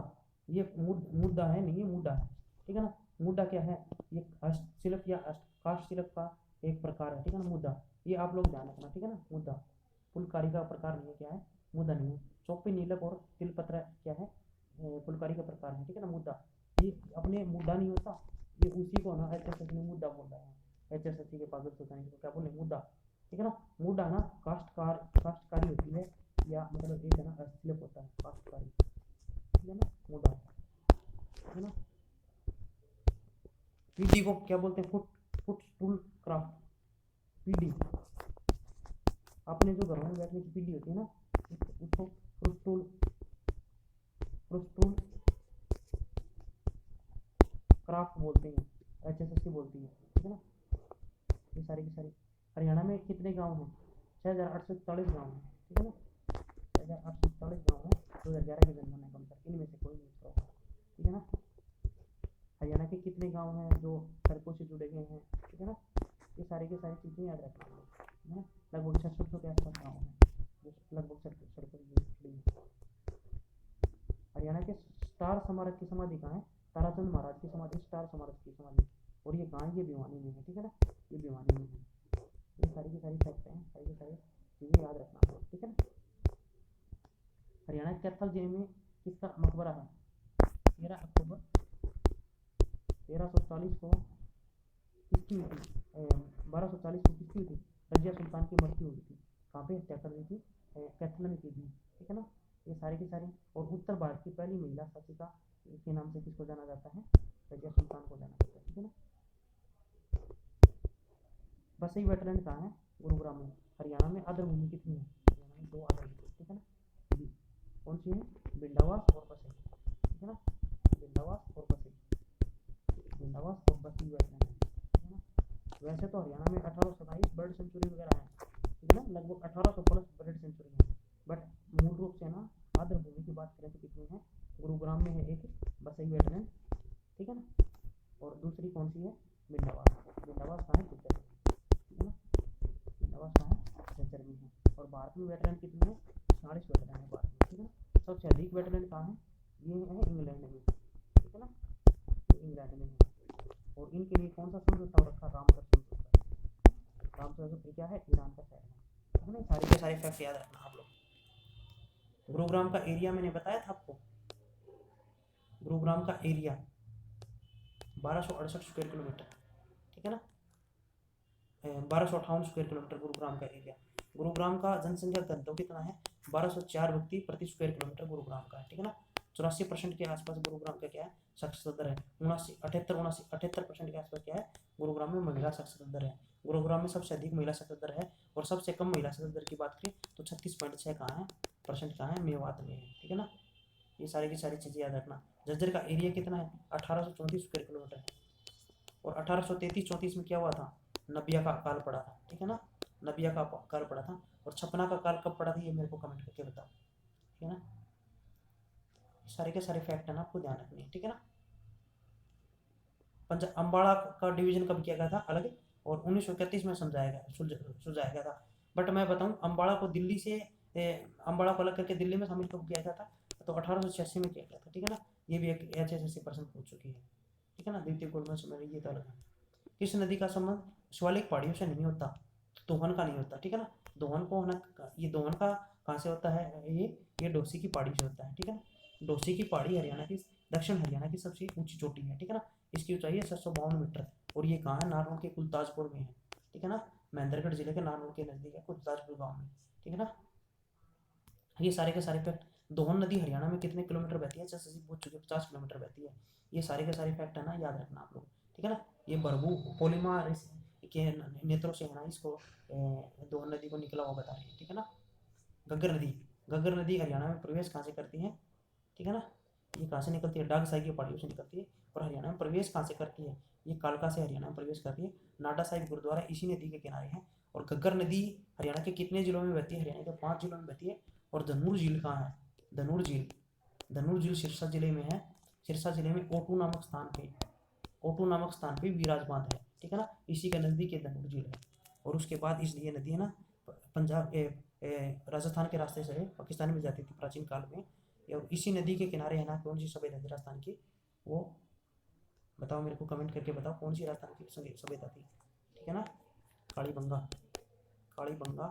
S1: ये मुद्दा है नहीं, ये मुद्दा है, ठीक है ना। मुद्दा क्या है, ये हस्तशिल्प या काष्ठशिल्प का एक प्रकार है, ठीक है ना, मुद्दा। ये आप लोग ध्यान रखना, ठीक है ना, मुद्दा फुलकारी का प्रकार नहीं है, क्या है, मुद्दा नहीं है। चौपी नीलक और तिलपत्र क्या है, फुलकारी का प्रकार है, ठीक है ना, मुद्दा। ये अपने मुद्दा नहीं होता, ये उसी को ना HSS में मुद्दा बोल रहा है, HSS के पागल सोचने को क्या बोले, मुद्दा, ठीक है ना। मुद्दा ना काष्ठकारी होती है, या मतलब एक है ना हस्तशिल्प होता है काष्ठकारी, ठीक है ना, मुद्दा, ठीक है ना। पीढ़ी को क्या बोलते हैं, फुट स्टूल क्राफ्ट, पीढ़ी, अपने जो घरों में बैठने की पीढ़ी होती है ना, उसको फ्रुस्टूल फ्रुस्टूल क्राफ्ट बोलते हैं, HSS बोलती है, ठीक है ना। ये सारी की सारी। हरियाणा में कितने गांव हैं, 6,841 गाँव हैं, ठीक है ना, 6,841 गाँव हैं, 2011 की जनगणना के अनुसार, इनमें से कोई नहीं होगा, ठीक है ना। हरियाणा के कितने गांव हैं जो सड़कों से जुड़े गए हैं, ठीक है ना। ये सारी की सारी चीज़ें याद रखना है, ठीक है ना। लगभग 600 के आसपास गाँव हैं जो लगभग सड़कों से जुड़ी हैं। हरियाणा के स्टार स्मारक की समाधि कहाँ है, ताराचंद महाराज की समाधि, स्टार स्मारक की समाधि, और ये कहाँ है, ये भिवानी में है, ठीक है ना, ये भिवानी में है। ये सारी की सारी फैक्ट हैं, सारी की सारी चीज़ें याद रखना है, ठीक है ना। हरियाणा के कैथल जिले में किसका मकबरा है, 13 अक्टूबर 1340 को किसकी हुई थी, 1240 को किसकी हुई थी, रजिया सुल्तान की मृत्यु हुई थी, कहाँ पे हत्या कर दी थी, कैथल में की थी, ठीक है ना। ये सारी की सारी। और उत्तर भारत की पहली महिला शासिका के नाम से किसको जाना जाता है, रजिया सुल्तान को जाना जाता है, ठीक है ना। बसई वेटलैंड कहाँ है, गुरुग्राम में। हरियाणा में आर्द्र भूमि कितनी है, हरियाणा में 2 आर्द्र भूमि, ठीक है ना। कौन सी है, बिंडावास और बसई, ठीक है ना, बिंडावास और बसई, बिंडावास और बसई वेटलैंड है, ठीक है ना। वैसे तो हरियाणा में 1827 बर्ड सेंचुरी वगैरह है, ठीक है ना, लगभग 1800 प्लस बर्ड सेंचुरी है, बट मूल रूप से ना आर्द्र भूमि की बात करें तो कितनी है, गुरुग्राम में है एक बसई वेटलैंड, ठीक है ना, और दूसरी कौन सी है, बिंडावास। बिंडावास कहाँ है, झज्जर में, ठीक है ना, बिंडावास कहाँ है, झज्जर में है। और भारत में वेटलैंड कितनी है, 40 वेटलैंड है भारत में, ठीक है ना। सबसे अधिक वेटलैंड कहाँ है, ये है इंग्लैंड में, ठीक है ना, ये इंग्लैंड में है। और इनके लिए कौन सा समझौता हो रखा, रामसर समझौता, रामसर जो क्या है, ईरान का शहर है, ठीक है ना। सारे के सारे फैक्ट याद रखना आप लोग। गुरुग्राम का एरिया मैंने बताया था आपको, गुरुग्राम का एरिया 1268 स्क्वायर किलोमीटर, ठीक है ना, 1258 स्क्वायर किलोमीटर गुरुग्राम का एरिया। गुरुग्राम का जनसंख्या घनत्व कितना है, 1204 व्यक्ति प्रति स्क्वायर किलोमीटर गुरुग्राम का है, ठीक है ना। 84% के आसपास गुरुग्राम का क्या है, साक्षरता दर है। 78% के आसपास क्या है, गुरुग्राम में महिला साक्षरता दर है। गुरुग्राम में सबसे अधिक महिला साक्षरता दर है, और सबसे कम महिला साक्षरता दर की बात करें तो 36.6 कहाँ है, % कहाँ है, मेवात में है, ठीक है ना। ये सारी की सारी चीज़ें याद रखना। झज्जर का एरिया कितना है, 1834 स्क्वायर किलोमीटर है। और 1833-34 में क्या हुआ था, नबिया का अकाल पड़ा था, ठीक है ना, नबिया का अकाल पड़ा था। और छपना का अकाल कब पड़ा था, ये मेरे को कमेंट करके बताओ, ठीक है ना। सारे के सारे फैक्ट है ना, आपको ध्यान रखने हैं, ठीक है ना। पंजाब अम्बाड़ा का डिवीजन कब किया गया था अलग, और 1931 में सुलझाया गया था। बट मैं बताऊं, अम्बाड़ा को दिल्ली से अम्बाड़ा को अलग करके दिल्ली में शामिल कब किया गया था, तो 1886 में किया गया था, ठीक है ना। ये भी एक HSS% पूछ चुकी है, ठीक है ना, द्वितीय गुण में समय ये तो अलग है। किस नदी का संबंध शिवालिक पहाड़ियों से नहीं होता, दोहन का नहीं होता, ठीक है ना। दोहन को होना, ये दोहन का कहाँ से होता है, ये डोसी की पहाड़ी से होता है, ठीक है ना। डोसी की पहाड़ी हरियाणा की, दक्षिण हरियाणा की सबसे ऊंची चोटी है, ठीक है ना। इसकी ऊंचाई है 752 मीटर, और ये कहाँ है, नारनौल के कुलताजपुर में है, ठीक है ना। महेंद्रगढ़ जिले के नारनौल के नजदीक है, कुलताजपुर गाँव में, ठीक है ना। ये सारे के सारे फैक्ट। दोहन नदी हरियाणा में कितने किलोमीटर बहती है, जैसे पूछ चुके, 50 किलोमीटर बहती है। ये सारे के सारे फैक्ट है ना, याद रखना आप लोग, ठीक है ना। ये भरभू पोलिमा के नेत्रों से है ना, इसको दोहन नदी को निकला हुआ बता रही है, ठीक है ना। घग्गर नदी, घग्गर नदी हरियाणा में प्रवेश कहाँ से करती है, ठीक है ना। ये कहाँ से निकलती है, डाग साई की पहाड़ियों से निकलती है। और हरियाणा में प्रवेश कहाँ से करती है, ये कालका से हरियाणा में प्रवेश करती है। नाडा साहिब गुरुद्वारा इसी नदी के किनारे है। और घग्गर नदी हरियाणा के कितने जिलों में बहती है, हरियाणा के 5 जिलों में बहती है। और धनूर झील कहाँ है, धनूर झील, धनूर झील सिरसा जिले में है। सिरसा जिले में ओटू नामक स्थान पे विराजमान है, ठीक है ना। इसी के नजदीक ये धनूर झील है। और उसके बाद इस ये नदी है ना, पंजाब राजस्थान के रास्ते से पाकिस्तान में जाती थी प्राचीन काल में। और इसी नदी के किनारे है ना, कौन सी सभ्यता थी राजस्थान की, वो बताओ मेरे को, कमेंट करके बताओ कौन सी राजस्थान की सभ्यता थी, ठीक है ना। कालीबंगा, कालीबंगा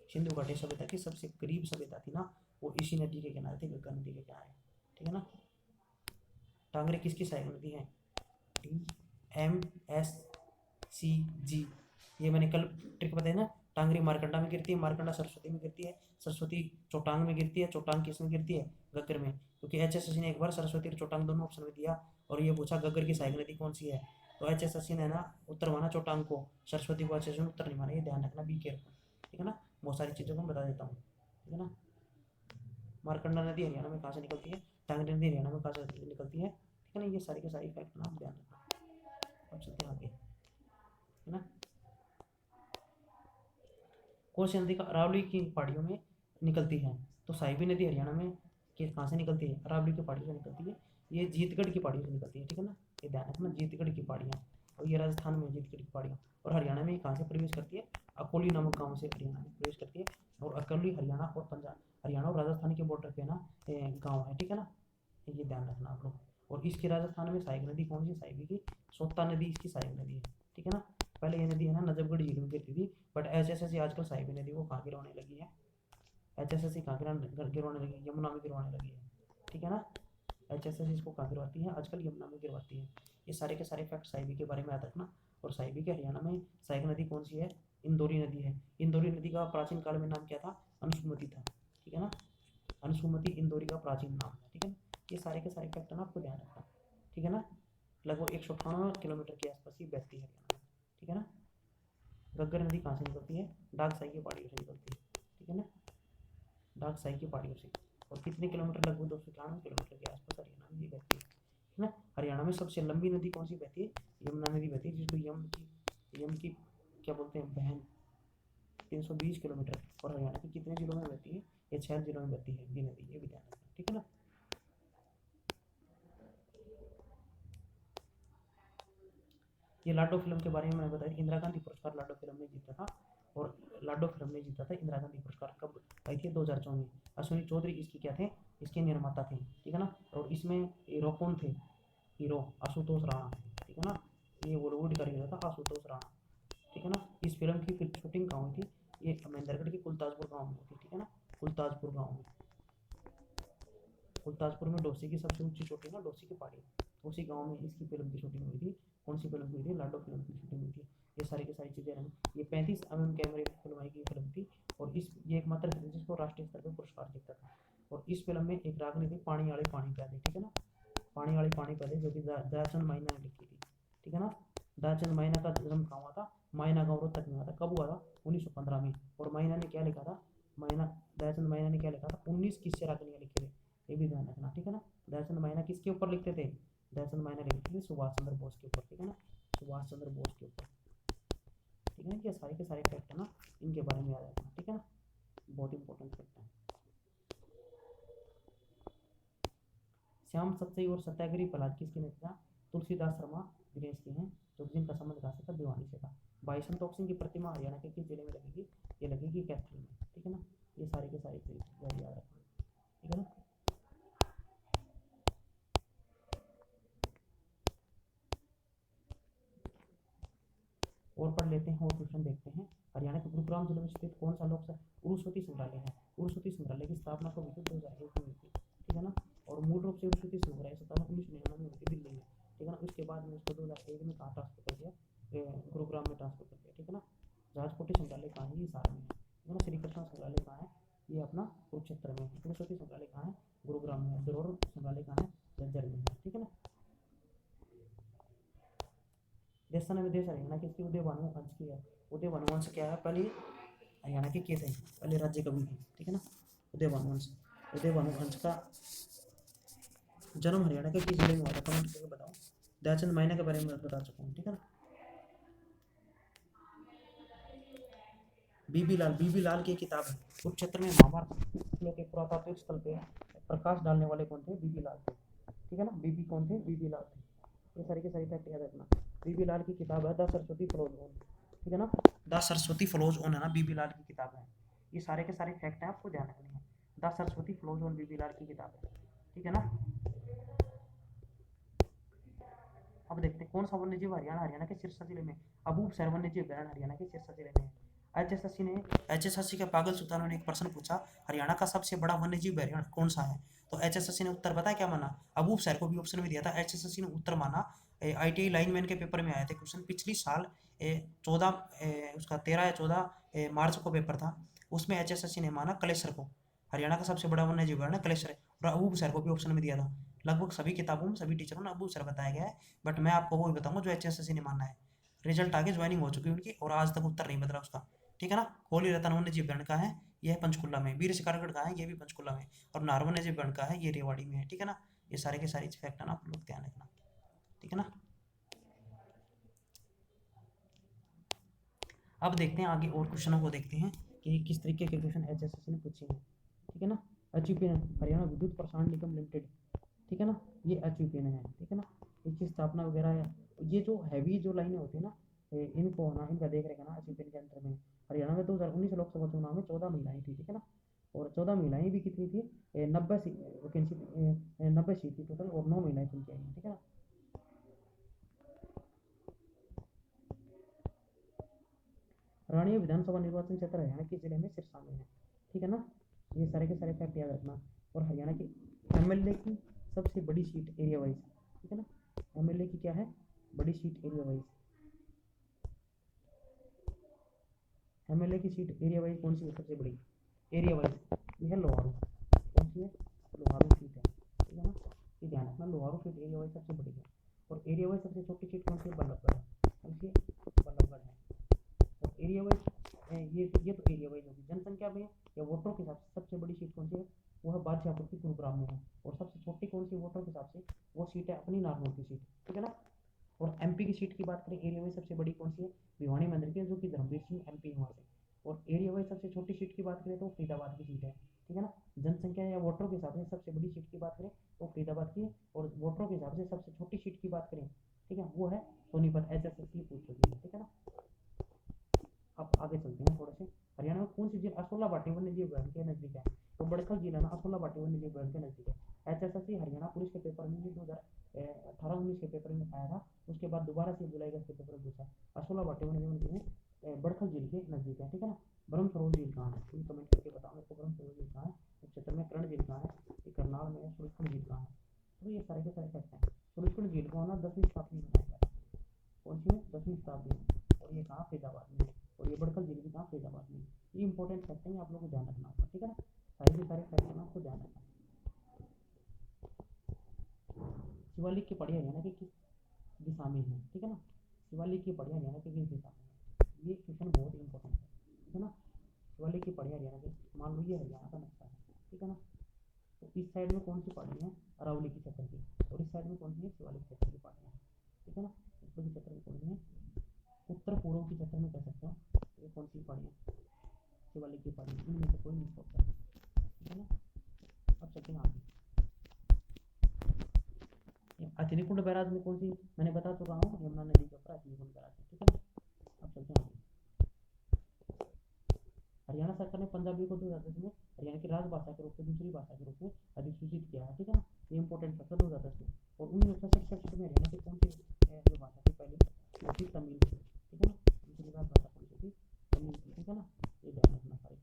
S1: सिंधु घाटी सभ्यता की सबसे करीब सभ्यता थी ना, वो इसी नदी के किनारे थी, गंगा नदी के किनारे, ठीक है ना। टांगरे किसकी सहायक नदी है? DMSCG, ये मैंने कल ट्रिक बताई ना। टांगरी मारकंडा में गिरती है, मारकंडा सरस्वती में गिरती है, सरस्वती चोटांग में गिरती है, चोटांग किस में गिरती है? गग्गर में, क्योंकि HSSC ने एक बार सरस्वती और चोटांग दोनों ऑप्शन में दिया और ये पूछा गग्गर की सहायक नदी कौन सी है, तो HSSC ने ना उत्तर माना चोटांग को, सरस्वती को HSSC ने उत्तर नहीं माना, ये ध्यान रखना, बी केयरफुल, ठीक है ना। बहुत सारी चीज़ों को मैं बता देता हूँ, ठीक है ना। मारकंडा नदी हरियाणा में कहाँ से निकलती है? टांगरी नदी हरियाणा में कहाँ से निकलती है, ठीक है ना। ये सारी के सारी फैक्ट ना आप ध्यान रखना। अब चलते हैं आगे, है ना। कौन सी नदी का अरावली की पहाड़ियों में निकलती है? तो साहिबी नदी हरियाणा में कहाँ से निकलती है? अरावली की पहाड़ियों से निकलती है, ये जीतगढ़ की पहाड़ियों से निकलती है, ठीक है ना। ये ध्यान रखना, जीतगढ़ की पहाड़ियाँ, और ये राजस्थान में जीतगढ़ की पहाड़ियाँ। और हरियाणा में कहाँ से प्रवेश करती है? अकोली नामक गाँव से हरियाणा में प्रवेश करती है, और अकोली हरियाणा और पंजाब, हरियाणा और राजस्थान के बॉर्डर पे ना गाँव है, ठीक है ना। ये ध्यान रखना आप लोग। और इसके राजस्थान में सहायक नदी कौन सी? साहिबी की सोत्ता नदी इसकी सहायक नदी है, ठीक है ना। पहले ये नदी है ना नजफगढ़ झील में गिरती थी, बट HSSC आजकल साहिबी नदी को कहाँ गिरवाने लगी है? HSSC कहाँ गिरवाने लगी है? यमुना में गिरवाने लगी है, ठीक है ना। HSSC इसको कहाँ गिरवाती है? आजकल यमुना में गिरवाती है। ये सारे के सारे फैक्ट साहिबी के बारे में याद रखना। और साहिबी के हरियाणा में सहायक नदी कौन सी है? इंदौरी नदी है। इंदौरी नदी का प्राचीन काल में नाम क्या था? अनुसुमति था, ठीक है ना। अनुसुमति इंदौरी का प्राचीन नाम है, ठीक है ना। ये सारे के सारे फैक्ट ना आपको ध्यान रखना, ठीक है ना। लगभग 198 किलोमीटर के आसपास ही बहती है हरियाणा में, ठीक है ना। गग्गर नदी कहाँ से निकलती है? डाकसाई की पहाड़ियों से निकलती है, ठीक है ना, डाकसाई की पहाड़ियों से। और कितने किलोमीटर? लगभग 291 किलोमीटर के आसपास हरियाणा में ये बहती है ना। हरियाणा में सबसे लंबी नदी कौन सी बहती है? यमुना नदी बहती है, जिसको यम की क्या बोलते हैं, बहन, 320 किलोमीटर। और हरियाणा के कितने जिलों में बहती है? ये 6 जिलों में बहती है ये नदी, ये भी ध्यान रखना, ठीक है ना। ये लाडो फिल्म के बारे में मैंने बताया, इंदिरा गांधी पुरस्कार लाडो फिल्म ने जीता था। और लाडो फिल्म ने जीता था इंदिरा गांधी पुरस्कार, कब आई थी? 2014 में। अश्विनी चौधरी इसकी क्या थे? इसके निर्माता थे, ठीक है ना। और इसमें हीरो कौन थे? हीरो आशुतोष राणा, ठीक है ना। ये बॉलीवुड का हीरो था आशुतोष राणा, ठीक है ना। इस फिल्म की फिर शूटिंग कहाँ हुई थी? ये महेंद्रगढ़ के कुलताजपुर गाँव में हुई थी, ठीक है ना। कुलताजपुर गाँव में, कुलताजपुर में डोसी की सबसे ऊंची चोटी है ना, डोसी की पहाड़ी, उसी गांव में इसकी फिल्म की शूटिंग हुई थी। कौन सी फिल्म हुई थी? लाडो फिल्म की शूटिंग हुई थी। ये सारी की सारी चीज़ें हैं। ये 35 mm कैमरे पर फिल्माई गई फिल्म थी। और ये एकमात्र फिल्म जिसको राष्ट्रीय स्तर पर पुरस्कार जीता था। और इस फिल्म में एक रागनी थी, पानी वाले पानी प्यादे, ठीक है ना। पानी वाली पानी प्यादे, जो कि दयाचंद माइना ने लिखी थी, ठीक है ना। दयाचंद माइना का जन्म कहाँ हुआ था? माइना गाँव रोहतक में हुआ था। कब हुआ था? 1915 में। और माइना ने क्या लिखा था? माइना, दयाचंद माइना ने क्या लिखा था? 19 किस्से रागनियाँ लिखे थे, ये भी ध्यान रखना, ठीक है ना। दयाचंद माइना किसके ऊपर लिखते थे? दयाचंद माइना लिखते थे सुभाष चंद्र बोस के ऊपर, ठीक है ना, सुभाष चंद्र बोस के ऊपर, ठीक है ना। ये सारे के सारे फैक्ट है ना, इनके बारे में याद रखना, ठीक है ना, बहुत इंपॉर्टेंट फैक्ट है। श्याम सतई और सत्याग्रही प्रहलाद किसके नेता? तुलसीदास शर्मा दिनेश के हैं, जो जिनका संबंध कहाँ से था? भिवानी से था। भाई संतोष सिंह की प्रतिमा हरियाणा के किस जिले में लगेगी? ये लगेगी कैथल में, ठीक है ना। ये सारे के सारे चीज़ याद रखना, ठीक है ना। और पढ़ लेते हैं और क्वेश्चन देखते हैं। हरियाणा के गुरुग्राम जिले में स्थित कौन सा लोक उरुस्वती संग्रहालय है? उरुस्वती संग्रहालय की स्थापना को विशुद्ध 2001 में हुई थी, ठीक है ना। और मूल रूप से उरुस्वती संग्रहालय स्थापना 1999 में हुई थी दिल्ली में, ठीक है ना। उसके बाद में उसको 2001 में कहाँ ट्रांसफर कर दिया? गुरुग्राम में ट्रांसफर कर दिया, ठीक है ना। राजकोटी संग्रहालय कहाँ है? ये हिसार में है, ठीक है ना। श्री कृष्ण संग्रहालय कहाँ है? ये अपना कुरुक्षेत्र में है। उरुस्वती संग्रहालय कहाँ है? गुरुग्राम में है। धरोहर संग्रहालय कहाँ है? झज्जर में है, ठीक है ना। देशान विदेश हरियाणा किसकी? उदय भानु वंश की है। उदय भानु वंश क्या है? पहले हरियाणा के थे, पहले राज्य कवि थे, ठीक है ना, उदय भानु वंश। उदय भानु वंश का जन्म हरियाणा के किस जिले में हुआ था? कमेंट करके बताओ। दयाचंद माइना के बारे में बता चुका हूँ, ठीक है ना। बीबी लाल की किताब है कुरुक्षेत्र में महाभारत के पुरातात्विक स्थल पे प्रकाश डालने वाले कौन थे? बीबी लाल थे, ठीक है ना। बीबी कौन थे? बीबी लाल थे। ये सारी की सारी फैक्ट याद रखना। बीबी लाल की किताब है द सरस्वती फ्लोज ऑन, ठीक है ना। द सरस्वती फ्लोज ऑन है ना, बीबी लाल की किताब है। ये सारे के सारे फैक्ट हैं, आपको ध्यान रखने हैं। द सरस्वती फ्लोज ऑन बीबी लाल की किताब है, ठीक है ना। अब देखते हैं कौन सा वन्यजीव हरियाणा के सिरसा जिले में, अबूब शहर वन्यजीव अभयारण्य हरियाणा के सिरसा जिले में है। एचएसएससी के पागल सुल्तानों ने एक प्रश्न पूछा, हरियाणा का सबसे बड़ा वन्यजीव अभयारण्य कौन सा है? तो एचएसएससी ने उत्तर पता है क्या माना? अबूब शहर को भी ऑप्शन में दिया था, एचएसएससी ने उत्तर माना। आईटीआई लाइनमैन के पेपर में आए थे क्वेश्चन पिछली साल, 14 उसका 13 या 14 मार्च को पेपर था, उसमें एचएसएससी ने माना कलेसर को हरियाणा का सबसे बड़ा वन्यजीव अभयारण्य कलेसर है, और अबूब शहर को भी ऑप्शन में दिया था। लगभग सभी किताबों में सभी टीचरों ने अबूब शहर बताया गया है, बट मैं आपको वो भी बताऊंगा जो एचएसएससी ने माना है। रिजल्ट आगे ज्वाइनिंग हो चुकी है उनकी, और आज तक उत्तर नहीं बदला उसका, ठीक है ना। होली रतन वन्यजीव गण का है, यह पंचकुला में। वीर शिकारगढ़ का है, ये भी पंचकुला में। और नाहर वन्यजीव गण का है, ये रेवाड़ी में है, ठीक है ना। ये सारे के सारे फैक्ट है ना, आप लोग ध्यान रखना, ठीक है ना। अब देखते हैं आगे और क्वेश्चनों को देखते हैं कि किस तरीके के क्वेश्चन एचएसएससी ने पूछे हैं, ठीक है ना। एचयूपीएन हरियाणा विद्युत प्रसारण निगम लिमिटेड, ठीक है ना, ये एचयूपीएन है, ठीक है ना। इसकी स्थापना वगैरह है, ये जो हैवी जो लाइनें होती है ना, इनको ना इनका देख रेखा ना एचयूपीएन के अंतर में। हरियाणा में 2019 लोकसभा चुनाव में 14 महिलाएं थी, ठीक है ना। और 14 महिलाएं भी कितनी थी, 90 वैकेंसी, 90 सीट थी टोटल, और 9 महिलाएं चुन के आई हैं, ठीक है ना। रानीय विधानसभा निर्वाचन क्षेत्र हरियाणा के जिले में सिरसा में है, ठीक है ना। ये सारे के सारे फैक्ट याद रखना। और हरियाणा की एमएलए की सबसे बड़ी सीट एरिया वाइज, ठीक है ना। एमएलए की क्या है, बड़ी सीट एरिया वाइज। एमएलए की सीट एरिया वाइज कौन सी है सबसे बड़ी एरिया वाइज? ये है लोहारू, कौन सी है? लोहारू सीट है, ठीक है ना। ये ध्यान रखना, लोहारू सीट एरिया वाइज सबसे बड़ी है। और एरिया वाइज सबसे छोटी सीट कौन सी है? बल्लभगढ़ है, कौन सी है? बल्लभगढ़ है। और एरिया वाइज ये तो एरिया वाइज होगी। जनसंख्या में या वोटरों के हिसाब से सबसे बड़ी सीट कौन सी है? वो है बादशाहपुर की गुरुग्राम में है। और सबसे छोटी कौन सी वोटरों के हिसाब से? वो सीट है अपनी नारनौल की सीट, ठीक है ना। और एमपी की सीट की बात करें एरिया वाइज सबसे बड़ी कौन सी है? भिवानी मंदिर की, जो कि धर्मवीर सिंह एमपी है वहाँ से। और एरिया वाइज सबसे छोटी सीट की बात करें तो फरीदाबाद की सीट है, ठीक है ना। जनसंख्या या वोटरों के हिसाब से सबसे बड़ी सीट की बात करें तो फरीदाबाद की, और वोटरों के हिसाब से सबसे छोटी सीट की बात करें, ठीक है, वो है सोनीपत। एचएसएससी पूछ चुकी है, ठीक है ना। अब आगे चलते हैं थोड़े से। हरियाणा में कौन सी जिला असोला भाटी वन्यजीव अभयारण्य के नजदीक है? तो बड़खल जिला ना असोला भाटी वन्यजीव अभयारण्य के नजदीक है। एचएसएससी हरियाणा पुलिस के पेपर में 2018-19 के पेपर में आया था, उसके बाद दोबारा से जुलाई अगस्त के पेपर में पूछा। असोला भाटी वन्यजीव में बड़खल झील के नजदीक है, ठीक है ना। ब्रह्म सरोवर झील कहाँ है? तुम कमेंट करके बताओ मेरे को, ब्रह्म सरोवर झील कहाँ है इस क्षेत्र में? कर्ण झील कहाँ है? ये करनाल में है। सूरजकुंड झील कहाँ है? तो ये सारे के सारे फैक्ट हैं। सूरजकुंड झील को ना 10वीं शताब्दी में बनाया गया, कौन सी में? 10वीं शताब्दी में। और ये कहाँ? फरीदाबाद में। और ये बड़खल झील भी कहाँ? फरीदाबाद में। ये इंपॉर्टेंट फैक्ट है, आप लोगों को ध्यान रखना होगा, ठीक है ना। सारे के सारे फैक्ट है, आपको ध्यान रखना। शिवालिक की पहाड़ी हरियाणा की किस दिशा में है? ठीक है ना। शिवालिक की पहाड़ी हरियाणा की किस दिशा में है? ये क्वेश्चन बहुत इंपॉर्टेंट है, ठीक है ना। शिवालिक की पहाड़ी हरियाणा की, मान लो ये हरियाणा का नक्शा है, ठीक है ना। तो इस साइड में कौन सी पहाड़ी है? अरावली की क्षेत्र की। और इस साइड में कौन सी है? शिवालिक क्षेत्र की पहाड़ी है, ठीक है ना। ऊपर की क्षेत्र में कौन सी है? उत्तर पूर्व की क्षेत्र में कह सकते हो। ये कौन सी पहाड़ी है? शिवालिक की पहाड़ी। इनमें से कोई नहीं सोचता, ठीक है ना। अब चलते हैं आगे। अतिनिकुंड बैराज में कौन सी? मैंने बता चुका हूँ, यमुना नदी के ऊपर अतिनिकुंड बैराज है, ठीक है ना। अब चलते हैं आगे। हरियाणा सरकार ने पंजाबी को 2010 में हरियाणा की राजभाषा के रूप में दूसरी भाषा के रूप में अधिसूचित किया है, ठीक है ना। ये इंपॉर्टेंट फैक्टर 2010 में। और 1967 में हरियाणा की कौन सी जो भाषा थी पहले? वो थी तमिल, ठीक है ना। दूसरी राजभाषा कौन सी थी? तमिल, ठीक है ना। ये ध्यान रखना सारे।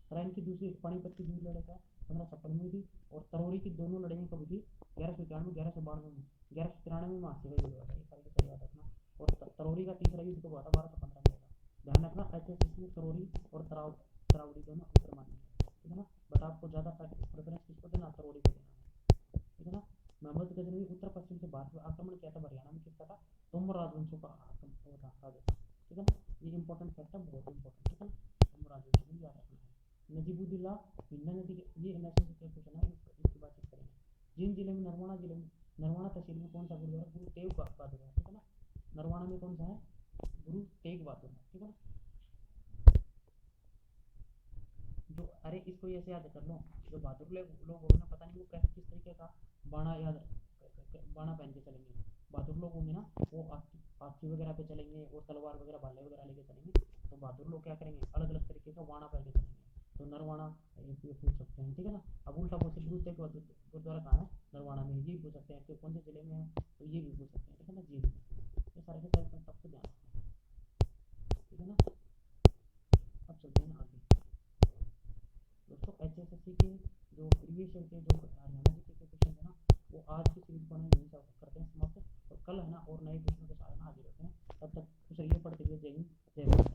S1: तराइन की दूसरी पानीपत की दूसरी लड़ाई का 1556 में थी। और तरोरी की दोनों लड़ाइयाँ कब थी? 1191, 1192 में। 1193 में महासिवा युद्ध हुआ था, ये सारे के याद रखना। और तरोरी का तीसरा युद्ध कब हुआ था? 1215 में हुआ। ध्यान रखना, एचएसएससी में तरोरी और तरावड़ी दोनों उत्तर मान्य है, ठीक है ना। बट आपको ज़्यादा प्रेफरेंस किसको देना? तरोरी को देना है, ठीक है ना। मोहम्मद गजनवी उत्तर पश्चिम से भारत में आक्रमण किया था, हरियाणा में किसका था? तोमर राजवंशों का आक्रमण हुआ था, राजस्थान, ठीक है ना। ये इंपॉर्टेंट फैक्ट है, बहुत इंपॉर्टेंट, ठीक है ना। तोमर राजवंशों को याद रखना है। नजीबुद्दीला हिंदा नदी के, ये एनएसएस के क्वेश्चन है, इसकी बातचीत करेंगे। जिन जिले में नरवाना जिले में नरवाना तहसील में कौन सा गुरुद्वारा गुरु तेग बहादुर है, ठीक है ना। नरवाना में कौन सा है? गुरु तेग बहादुर है, ठीक है ना। जो अरे इसको ऐसे याद कर लो, जो बहादुर लोग होंगे ना, पता नहीं वो कैसे किस तरीके का बाणा याद बाणा पहन के चलेंगे। बहादुर लोग होंगे ना, वो हाथी वगैरह पे चलेंगे और तलवार वगैरह भाले वगैरह लेके चलेंगे। तो बहादुर लोग क्या करेंगे? अलग अलग तरीके का बाणा पहन के चलेंगे। तो नरवाणा ये पूछ सकते हैं, ठीक है ना। अब उल्टा क्वेश्चन गुरु तेग गुरुद्वारा कहाँ है, नरवाणा में, ये पूछ सकते हैं कि कौन से जिले में है, तो ये भी पूछ सकते हैं, ठीक है ना जी। ये सारे के सारे पॉइंट आपको ध्यान रखना है, ठीक है ना। अब चलते हैं आगे दोस्तों। HSSC के जो प्रीवियस ईयर के जो हरियाणा जी के क्वेश्चन है ना, वो आज की सीरीज को हम यहीं से करते हैं समाप्त, और कल है ना और नए क्वेश्चन के साथ ना हाजिर होते हैं। तब तक खुश रहिए, पढ़ते रहिए। जय हिंद, जय भारत।